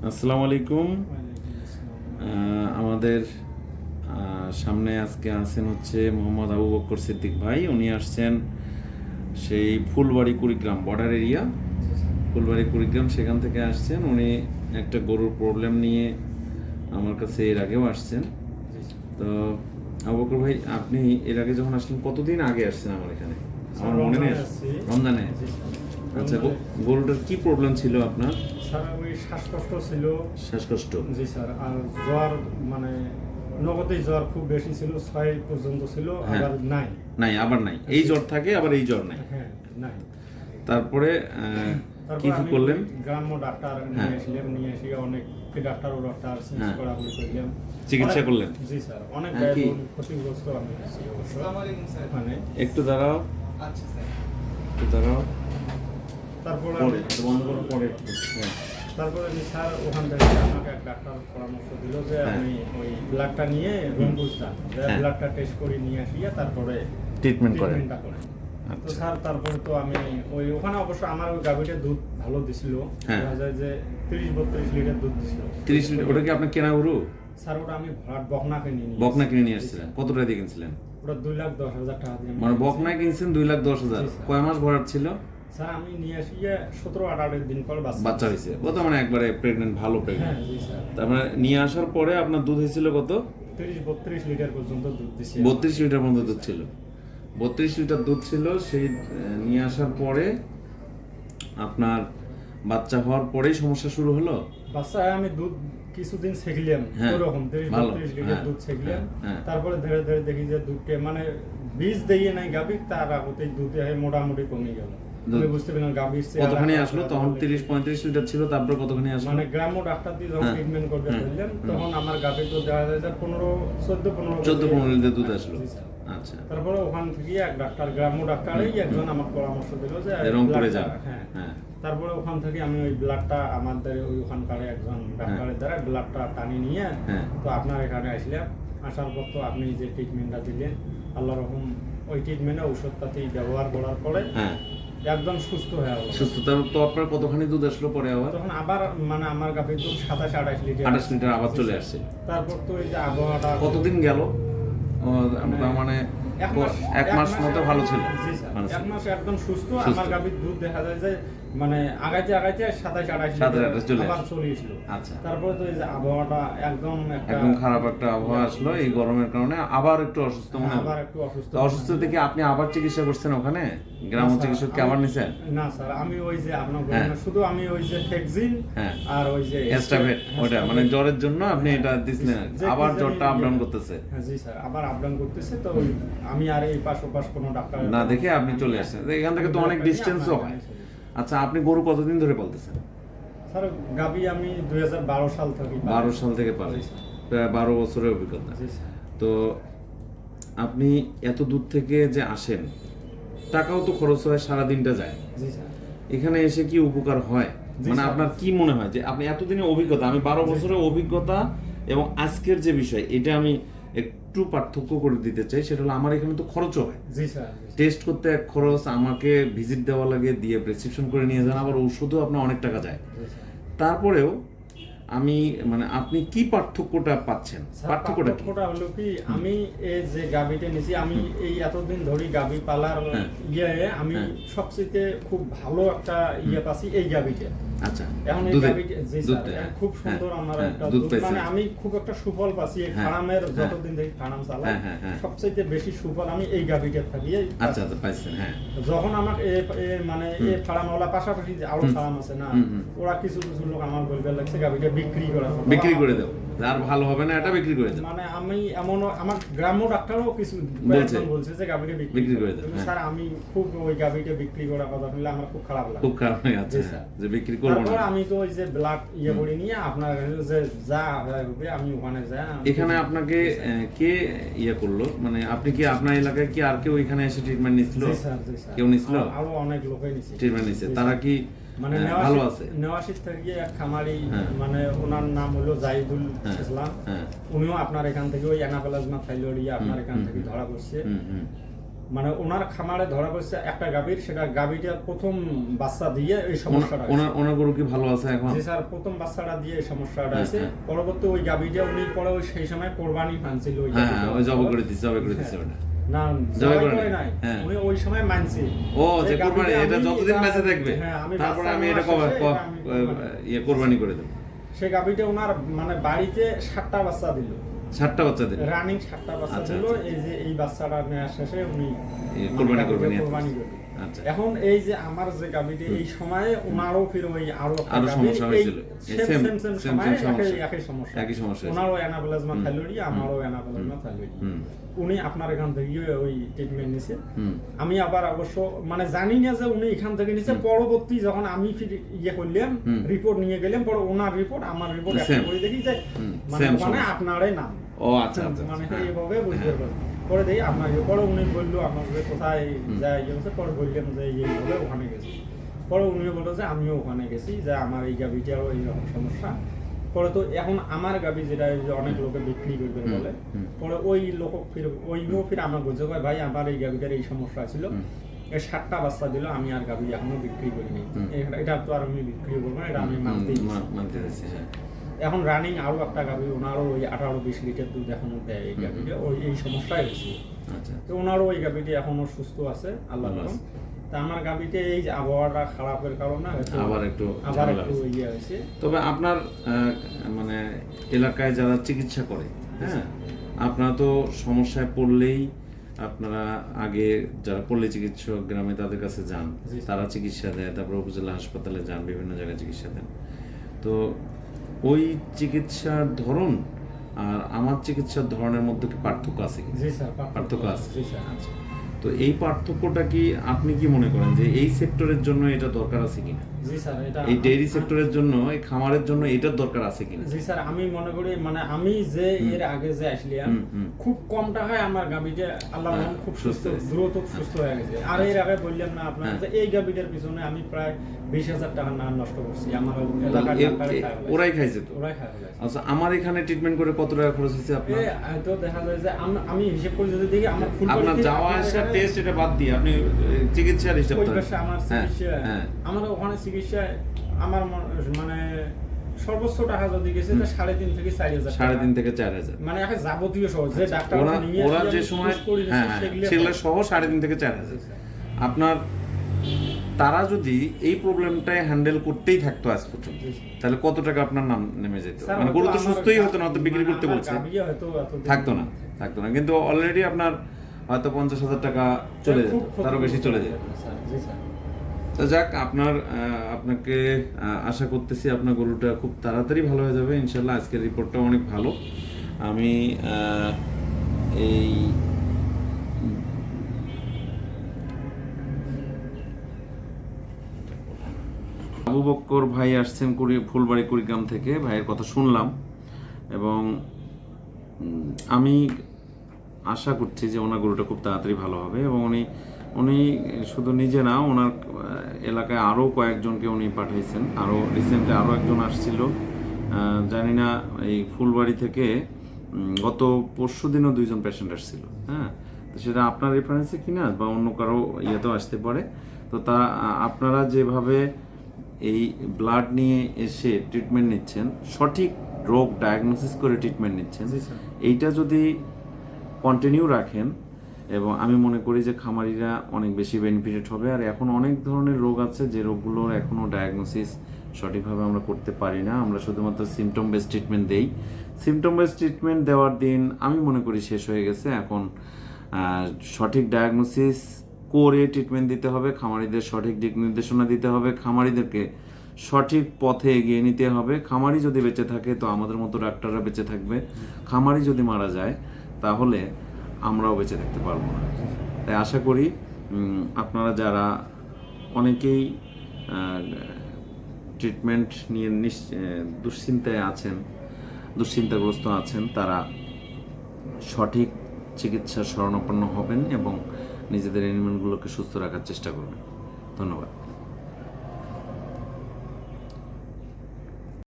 আসসালামু আলাইকুম। আমাদের সামনে আজকে আছেন হচ্ছে মোহাম্মদ আবু বকর সিদ্দিক ভাই। উনি আসছেন সেই ফুলবাড়ি কুড়িগ্রাম বর্ডার এরিয়া, ফুলবাড়ি কুড়িগ্রাম, সেখান থেকে আসছেন। উনি একটা গরুর প্রবলেম নিয়ে আমার কাছে এর আগেও আসছেন। তো আবু বকর ভাই, আপনি এর আগে যখন আসলেন কতদিন আগে আসছেন আমার এখানে? আমার মনে নেই। রমজানে। আচ্ছা, গরুটার কি প্রবলেম ছিল আপনার? স্যার ওই শ্বাসকষ্ট ছিল। শ্বাসকষ্ট? জি স্যার। আর জ্বর, মানে নগদেই জ্বর খুব বেশি ছিল, 6 পর্যন্ত ছিল। আবার নাই আবার নাই, এই জ্বর থাকে আবার এই জ্বর নাই। হ্যাঁ, নাই। তারপরে কি করলেন? গ্রাম্য ডাক্তার নিয়ে এসে অনেক ডাক্তার ও ডাক্তার চিকিৎসা করলেন? জি স্যার। অনেক ক্ষতিগ্রস্ত আমি মানে। একটু দাঁড়াও, আচ্ছা স্যার, একটু দাঁড়াও। তারপরে বন্ধ করো পরে। তারপরে স্যার ওখান থেকে আমাকে এক ডাক্তার পরামর্শ দিল যে আমি ওই ব্লাডটা নিয়ে রংপুরটা ব্লাডটা টেস্ট করে নিয়ে আসিয়া তারপরে ট্রিটমেন্টটা করেন। তো স্যার তারপরে তো আমি ওই ওখানে অবশ্য আমার ওই গাভীটার দুধ ভালো দিছিল। দেখা যায় যে 30-32 লিটার দুধ দিছিল। 30 লিটার? ওটা কি আপনার কেনা গরু? স্যার ওটা আমি বকনা কিনে নিয়ে আসছিলেন। কত টাকা দিয়ে কিনছিলেন? ওটা 2,10,000 টাকা দিয়ে। মানে বকনা কিনছেন 2,10,000? কয় মাস ভরাট ছিল? স্যার আমি নিয়ে আসিয়া 17-18 দিন পর বাচ্চা হয়েছে। ও তো মানে একবারে প্রেগনেন্ট, ভালো প্রেগনেন্ট। হ্যাঁ জি স্যার। তার মানে নিয়ে আসার পরে আপনার দুধ হয়েছিল কত? 30-32 লিটার পর্যন্ত দুধ দিছে। 32 লিটার পর্যন্ত দুধ ছিল। 32 লিটার দুধ ছিল। সেই নিয়ে আসার পরে আপনার বাচ্চা হওয়ার পরেই সমস্যা শুরু হলো? বাচ্চা আমি দুধ কিছুদিন ছেঁকলাম, ওরকম 30-32 লিটার দুধ ছেঁকলাম। তারপরে ধীরে ধীরে দেখি যে দুধটা মানে বীজ দিয়ে নাই গাভী, তার আগতেই দুধে মোটামুটি কমে গেল। আমি বুঝতে পারলাম গাভীর কতখানি আসলো তখন? 30-35 লিটার ছিল, তারপর কতখানি আসলো? মানে গ্রাম্য ডাক্তার দিয়ে যখন ট্রিটমেন্ট করতে বললেন তখন আমার গাভীর তো দেখা যায় যে 14-15 লিটার দুধ আসলো। আচ্ছা। তারপরে ওখান থেকে এক ডাক্তার, গ্রাম্য ডাক্তারই একজন আমার পরামর্শ দিল যে রংপুরে যান। হ্যাঁ। তারপরে ওখান থেকে আমি ওই ব্লাডটা আমাদের ওই ওখানকার একজন ডাক্তারের দ্বারা ব্লাডটা টানি নিয়ে তো আপনার এখানে আসলাম। আসার পর তো আপনি যে ট্রিটমেন্টটা দিলেন, আল্লাহ রহম ওই ট্রিটমেন্টে ঔষধপাতি ব্যবহার করার পরে একদম সুস্থ হয়ে গেল। সুস্থতা তো আপনার কতখানি দুধ আসলো পরে? আবার তখন আবার মানে আমার গাভীর দুধ 27-28 লিটার। 28 লিটার আবার চলে আসছে। তারপর তো এই যে আবহাওয়াটা কতদিন গেল? মানে 1 মাস মতো ভালো ছিল। জি স্যার, 1 মাস একদম সুস্থ। আমার গাভীর দুধ দেখা যায় যে মানে আগাইতে 27-28 চলে এসেছিল। আচ্ছা। তারপরে তো এই যে আবহাওয়াটা একদম খারাপ একটা আবহাওয়া আসলো এই গরমের কারণে, আবার একটু অসুস্থ মনে হলো। আবার একটু অসুস্থ। অসুস্থ থেকে আপনি আবার চিকিৎসা করছেন ওখানে? গ্রাম্য চিকিৎসক কি আবার নিছেন? না স্যার, আমি ওই যে আপনার শুধু আমি ওই যে ফেক্সিন আর ওই যে এস্টাভেট, ওটা মানে জ্বরের জন্য আপনি এটা দিছিলেন। আবার জ্বরটা আপ ডাউন করতেছে? হ্যাঁ জি স্যার, আবার আপ ডাউন করতেছে। তো আমি আর এই পাশ ওপাশ কোনো ডাক্তার না দেখে আপনি চলে আসছেন। এখান থেকে তো অনেক ডিসটেন্সও হয়। আচ্ছা, আপনি গরু কতদিন ধরে পালতেছেন? স্যার গাভী আমি 2012 সাল থেকে। 12 সাল থেকে পালেন, প্রায় 12 বছরের অভিজ্ঞতা। তো আপনি এত দূর থেকে যে আসেন, টাকাও তো খরচ হয়, সারাদিনটা যায়। এখানে এসে কি উপকার হয়? মানে আপনার কি মনে হয় যে আপনি এতদিনের অভিজ্ঞতা, আমি 12 বছরের অভিজ্ঞতা এবং আজকের যে বিষয়, এটা আমি একটু পার্থক্য করে দিতে চাই। সেটা হলো আমার এখানে তো খরচও হয়। টেস্ট করতে এক খরচ, আমাকে ভিজিট দেওয়া লাগে, দিয়ে প্রেসক্রিপশন করে নিয়ে যান, আবার ওষুধও আপনার অনেক টাকা যায়। তারপরেও আমি মানে আপনি কি পার্থক্যটা পাচ্ছেন? পার্থক্যটা হলো কি, আমি এই যে গাভীটা নিছি, আমি এই এতদিন ধরে গাভী পালার আমি সবচেয়ে খুব ভালো একটা পাচ্ছি এই গাভীটা। আচ্ছা। এখন এই গাভীটা খুব সুন্দর। আমার একটা মানে আমি খুব একটা সুফল পাচ্ছি এই ফার্মের, যতদিন থেকে ফার্ম চালাই সবচেয়ে বেশি সুফল আমি এই গাভীটা থাকি। আচ্ছা পাইছেন। হ্যাঁ। যখন আমার মানে এই ফার্মওয়ালা পাশাপাশি যে আরো ফার্ম আছে না, ওরা কিছু কিছু লোক আমার বলবে লাগছে গাভীটা বিক্রি করে দাও, আর ভালো হবে না, এটা বিক্রি করে দাও। মানে আমি এমন আমার গ্রাম্য ডাক্তারও কিছু বলছে যে গাভীটা বিক্রি করে দাও। স্যার আমি খুব ওই গাভীটা বিক্রি করার কথা শুনলে আমার খুব খারাপ লাগে। খুব খারাপ লাগে। আচ্ছা, যে বিক্রি করব না। তারপর আমি তো ওই যে ব্লাড করে নিয়ে আপনার যে যা হবে আমি ওখানে যাই। এখানে আপনাকে কে করলো? মানে আপনি কি আপনার এলাকায় কি আর কেউ এখানে এসে ট্রিটমেন্ট নিছিল? জি স্যার, জি স্যার। কেউ নিছিল? আরো অনেক লোকই নিছে, ট্রিটমেন্ট নিছে। তারা কি মানে ভালো আছে? নেওয়াশিস থেকে এক খামারি, মানে ওনার নাম হলো জাহিদুল ইসলাম। উনিও আপনার এখান থেকে ওই অ্যানাপ্লাজমা থাইরয়েড আপনার এখান থেকে ধরা পড়ছে। মানে ওনার খামারে ধরা পড়ছে একটা গাভীর, সেটা গাভীটা প্রথম বাচ্চা দিয়ে এই সমস্যাটা ওনার গরু কি ভালো আছে এখন? জি স্যার, প্রথম বাচ্চাটা দিয়ে এই সমস্যাটা হ্যাঁ, আছে। হ্যাঁ। পরবর্তী ওই গাভীটা উনি পরে ওই সেই সময় কোরবানি ফানছিল ওই হ্যাঁ গাভীটা। ওই জবাই করে দিচ্ছে ওটা। না জবাই জবাই করে করে নাই, হ্যাঁ। উনি ওই সময় মানছে ও যে গাভীটা কোরবানি, এটা আমি যতদিন এটা- বেঁচে থাকবে হ্যাঁ, আমি তারপরে বাচ্চা আমি এটা নেওয়ার শেষে এটা আমি কোরবানি করে দেবো। সেই গাভীটা ওনার মানে বাড়িতে 7টা বাচ্চা দিল, 7টা বাচ্চা দিন রানিং 7টা বাচ্চা আচ্ছা, দিল। আচ্ছা। এই যে এই বাচ্চাটা নেওয়ার শেষে উনি কোরবানি গাভীটা করবেন কোরবানি করবে। আচ্ছা। এখন এই যে আমার যে গাভীটা এই সময়ে ওনারও ফির ওই আরো একটা আরো গাভীর সমস্যা এই হয়েছিল। same Same সময়ে সমস্যা। একই সমস্যা। একই সমস্যা হয়েছিল। ওনারও অ্যানাপ্লাজমা থাইরয়েড, আমারও অ্যানাপ্লাজমা থাইরয়েড। উনি আপনার এখান থেকে ওই ট্রিটমেন্ট নিছে। আমি আবার অবশ্য মানে জানি না যে উনি এখান থেকে নিছে। পরবর্তী যখন আমি ফির ইয়ে করলাম, রিপোর্ট নিয়ে গেলাম, পরে ওনার রিপোর্ট আমার রিপোর্ট একটা করে দেখি যে মানে Same ওখানে সমস্যা। আপনারই নাম। ও আচ্ছা আচ্ছা মানে হ্যাঁ। এইভাবে বুঝতে পারবেন। পরে দেখি আপনার পরে উনি বললো আমাকে কোথায় যায় গেছে, পরে বললাম যে এইভাবে ওখানে গেছি। পরে উনি বললো যে আমিও ওখানে গেছি, যে আমার এই গাভিটারও এইরকম সমস্যা। পরে তো এখন আমার গাভি যেটা এই যে অনেক লোকে বিক্রি করবে বলে, পরে ওই লোক ফির আমার বলছে ভাই আমার এই গাভিটার এই সমস্যা ছিল, এই 7টা বাচ্চা দিল, আমি আর গাভি এখনো বিক্রি করিনি। এটা তো আর আমি বিক্রি করবো না, এটা আমি মানতে দিচ্ছি হ্যাঁ। এখন রানিং আরো একটা গাভি, ওনারও ওই 18-20 লিটার দুধ এখনো দেয় এই গাভিটা, ওই এই সমস্যাই হয়েছে। আচ্ছা তো ওনারও ওই গাভিটি এখনো সুস্থ আছে আল্লাহ ভালো আছে। তা আমার গাভিতে এই যে আবহাওয়াটা খারাপের কারণে হয়তো আবার একটু আবার ঝামেলা একটু হয়েছে। ইয়ে হয়েছে। তবে আপনার মানে এলাকায় যারা চিকিৎসা করে হ্যাঁ, আপনারা তো সমস্যায় পড়লেই আপনারা আগে যারা পল্লী চিকিৎসক গ্রামে তাদের কাছে যান, তারা চিকিৎসা দেয়, তারপর উপজেলা হাসপাতালে যান, বিভিন্ন জায়গায় চিকিৎসা দেন। তো ওই চিকিৎসার ধরন আর আমার চিকিৎসার ধরনের মধ্যে কি পার্থক্য আছে কি? জি স্যার, পার্থক্য আছে। জি স্যার। আচ্ছা। তো এই পার্থক্যটা কি আপনি কি মনে করেন যে এই সেক্টরের জন্য এটা দরকার আছে কিনা? জি স্যার, এটা এই ডেইরি সেক্টরের জন্য, এই খামারের জন্য এটার দরকার আছে কিনা? জি স্যার, আমি মনে করি মানে আমি যে এর আগে যে আসলাম খুব কম টাকায় আমার গাভিটা আল্লাহর রহম খুব সুস্থ দ্রুত সুস্থ হয়ে গেছে। আর এর আগে বললাম না আপনার যে এই গাভিটার পিছনে আমি প্রায় 20,000 টাকা না নষ্ট করছি। আমার এলাকার ওরাই খাইছে তো? ওরাই খায়। আচ্ছা, আমার এখানে ট্রিটমেন্ট করে কত টাকা খরচ হয়েছে আপনার? হয়তো দেখা যায় যে আমি হিসেব করে যদি দেখি আমার আপনার যাওয়া আসা টেস্ট এটা বাদ দিয়ে আপনি চিকিৎসার হিসাব ওই করেন। পাশে আমার চিকিৎসা, আমার ওখানে চিকিৎসায় আমার মানে সর্বোচ্চ টাকা যদি গেছে 3.5 থেকে 4,000 3.5 থেকে 4,000 মানে একটা যাবতীয় সহ যে ডাক্তার নিয়ে ওরা যে সময় সেগুলো সহ 3.5 থেকে 4,000। আপনার তারা যদি এই প্রবলেমটাই হ্যান্ডেল করতেই থাকতো আজ পর্যন্ত, তাহলে কত টাকা আপনার নাম নেমে যেত? মানে গরু তো সুস্থই হতো না, তো বিক্রি করতে বলছে, থাকতো না। কিন্তু অলরেডি আপনার হয়তো 50,000 টাকা চলে যেত, তারও বেশি চলে যেত। তো যাক, আপনাকে আশা করতেছি আপনার গরুটা খুব তাড়াতাড়ি ভালো হয়ে যাবে ইনশাল্লাহ। আজকের রিপোর্টটা অনেক ভালো। আমি এই আবু বক্কর ভাই আসছেন ফুলবাড়ি কুড়িগ্রাম থেকে, ভাইয়ের কথা শুনলাম এবং আমি আশা করছি যে ওনার গরুটা খুব তাড়াতাড়ি ভালো হবে এবং উনি শুধু নিজে না, ওনার এলাকায় আরও কয়েকজনকে উনি পাঠাইছেন। আরও রিসেন্টলি আরও একজন আসছিল, জানি না এই ফুলবাড়ি থেকে গত পরশু দিনও 2জন পেশেন্ট আসছিল। হ্যাঁ, তো সেটা আপনার রেফারেন্সে কিনা বা অন্য কারো ইয়েতেও আসতে পারে। তো আপনারা যেভাবে এই ব্লাড নিয়ে এসে ট্রিটমেন্ট নিচ্ছেন, সঠিক রোগ ডায়াগনোসিস করে ট্রিটমেন্ট নিচ্ছেন, এইটা যদি কন্টিনিউ রাখেন এবং আমি মনে করি যে খামারিরা অনেক বেশি বেনিফিটেড হবে। আর এখন অনেক ধরনের রোগ আছে যে রোগগুলোর এখনও ডায়াগনোসিস সঠিকভাবে আমরা করতে পারি না, আমরা শুধুমাত্র সিমটম বেস ট্রিটমেন্ট দেই। সিমটম বেস ট্রিটমেন্ট দেওয়ার দিন আমি মনে করি শেষ হয়ে গেছে। এখন সঠিক ডায়াগনোসিস করে ট্রিটমেন্ট দিতে হবে, খামারিদের সঠিক দিক নির্দেশনা দিতে হবে, খামারিদেরকে সঠিক পথে এগিয়ে নিতে হবে। খামারি যদি বেঁচে থাকে তো আমাদের মতো ডাক্তাররা বেঁচে থাকবে, খামারি যদি মারা যায় তাহলে আমরাও বেঁচে থাকতে পারবো না। তাই আশা করি আপনারা যারা অনেকেই ট্রিটমেন্ট নিয়ে দুশ্চিন্তাগ্রস্ত আছেন, তারা সঠিক চিকিৎসার শরণাপন্ন হবেন এবং নিজেদের এনিমেলগুলোকে সুস্থ রাখার চেষ্টা করবেন। ধন্যবাদ।